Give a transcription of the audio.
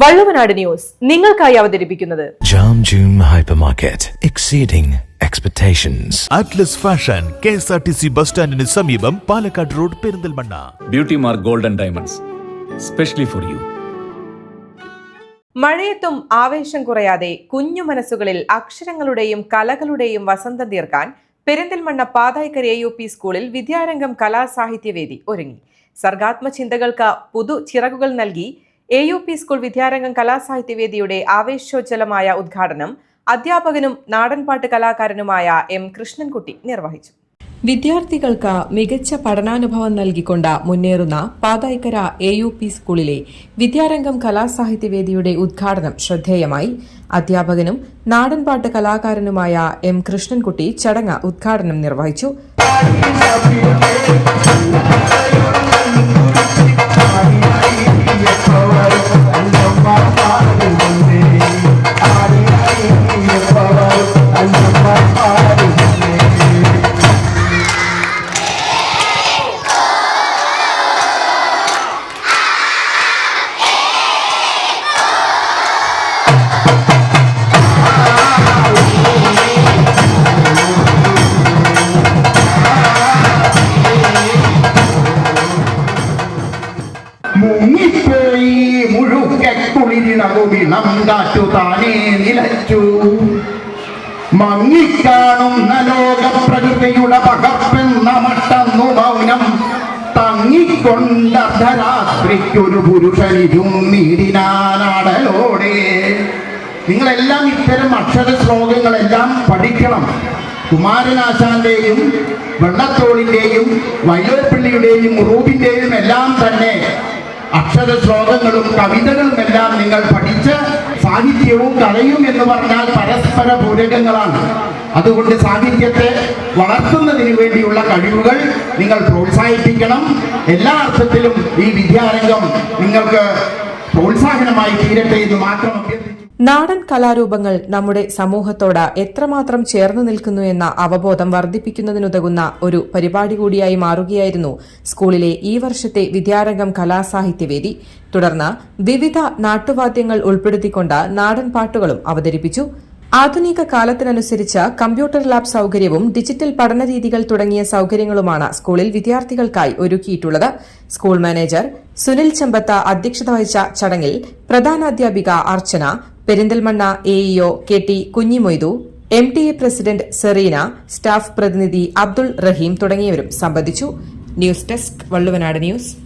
Valluvanad news നിങ്ങൾക്കായി അവതരിപ്പിക്കുന്നത് Jam Joom hypermarket exceeding expectations. Atlas fashion KSRTC bus സ്റ്റാൻഡിന് സമീപം Palakkad road Perinthalmanna. Beauty mark gold and diamonds specially for you. മഴയത്തും ആവേശം കുറയാതെ കുഞ്ഞു മനസ്സുകളിൽ അക്ഷരങ്ങളുടെയും കലകളുടെയും വസന്തം തീർക്കാൻ പെരിന്തൽമണ്ണ പാതായ്ക്കര AUP സ്കൂളിൽ വിദ്യാരംഗം കലാസാഹിത്യവേദി ഒരുങ്ങി. സർഗാത്മ ചിന്തകൾക്ക് പുതു ചിറകുകൾ നൽകി AUP സ്കൂൾ വിദ്യാരംഗം കലാസാഹിത്യവേദിയുടെ ആവേശോജ്വലമായ ഉദ്ഘാടനം അധ്യാപകനും നാടൻപാട്ട് കലാകാരനുമായ M. കൃഷ്ണൻകുട്ടി നിർവഹിച്ചു. വിദ്യാർത്ഥികൾക്ക് മികച്ച പഠനാനുഭവം നൽകിക്കൊണ്ട് മുന്നേറുന്ന പാതായ്ക്കര AUP സ്കൂളിലെ വിദ്യാരംഗം കലാസാഹിത്യവേദിയുടെ ഉദ്ഘാടനം ശ്രദ്ധേയമായി. അധ്യാപകനും നാടൻപാട്ട് കലാകാരനുമായ M. കൃഷ്ണൻകുട്ടി ചടങ്ങ് ഉദ്ഘാടനം നിർവഹിച്ചു. മുങ്ങിപ്പോയി മുഴുക്കുളിരിണകുമിളം കാറ്റു താനേ നിലച്ചു. മങ്ങിക്കാണുന്ന ലോകപ്രകൃതിയുടെ പകപ്പെന്ന മട്ടന്നു മൗനം തങ്ങിക്കൊണ്ടർദ്ധരാത്രിക്കൊരു പുരുഷനിരുന്നിടിനാനാടലോടെ. നിങ്ങളെല്ലാം ഇത്തരം അക്ഷര ശ്ലോകങ്ങളെല്ലാം പഠിക്കണം. കുമാരനാശാന്റെയും വെള്ളത്തോളിന്റെയും വൈലോപ്പിള്ളിയുടെയും ഉറൂബിന്റെയും എല്ലാം തന്നെ അക്ഷര ശ്ലോകങ്ങളും കവിതകളും എല്ലാം നിങ്ങൾ പഠിച്ച് സാഹിത്യവും കലയും എന്ന് പറഞ്ഞാൽ പരസ്പര പൂരകങ്ങളാണ്. അതുകൊണ്ട് സാഹിത്യത്തെ വളർത്തുന്നതിന് വേണ്ടിയുള്ള കഴിവുകൾ നിങ്ങൾ പ്രോത്സാഹിപ്പിക്കണം. എല്ലാ അർത്ഥത്തിലും ഈ വിദ്യാരംഗം നിങ്ങൾക്ക് പ്രോത്സാഹനമായി തീരട്ടെ എന്ന് മാത്രം അഭ്യർത്ഥിച്ചു. നാടൻ കലാരൂപങ്ങൾ നമ്മുടെ സമൂഹത്തോട് എത്രമാത്രം ചേർന്നു നിൽക്കുന്നു എന്ന അവബോധം വർദ്ധിപ്പിക്കുന്നതിനുതകുന്ന ഒരു പരിപാടി കൂടിയായി മാറുകയായിരുന്നു സ്കൂളിലെ ഈ വർഷത്തെ വിദ്യാരംഗം കലാസാഹിത്യവേദി. തുടർന്ന് വിവിധ നാട്ടുവാദ്യങ്ങൾ ഉൾപ്പെടുത്തിക്കൊണ്ട് നാടൻ പാട്ടുകളും അവതരിപ്പിച്ചു. ആധുനിക കാലത്തിനനുസരിച്ച് കമ്പ്യൂട്ടർ ലാബ് സൌകര്യവും ഡിജിറ്റൽ പഠനരീതികൾ തുടങ്ങിയ സൌകര്യങ്ങളുമാണ് സ്കൂളിൽ വിദ്യാർത്ഥികൾക്കായി ഒരുക്കിയിട്ടുള്ളത്. സ്കൂൾ മാനേജർ സുനിൽ ചെമ്പത്ത അധ്യക്ഷത വഹിച്ച ചടങ്ങിൽ പ്രധാനാധ്യാപിക Archana, Perinthalmanna AEO KT Kunhimoythu, MTA president Sereena, staff പ്രതിനിധി അബ്ദുൾ റഹീം തുടങ്ങിയവരും സംബന്ധിച്ചു. News desk Valluvanad news.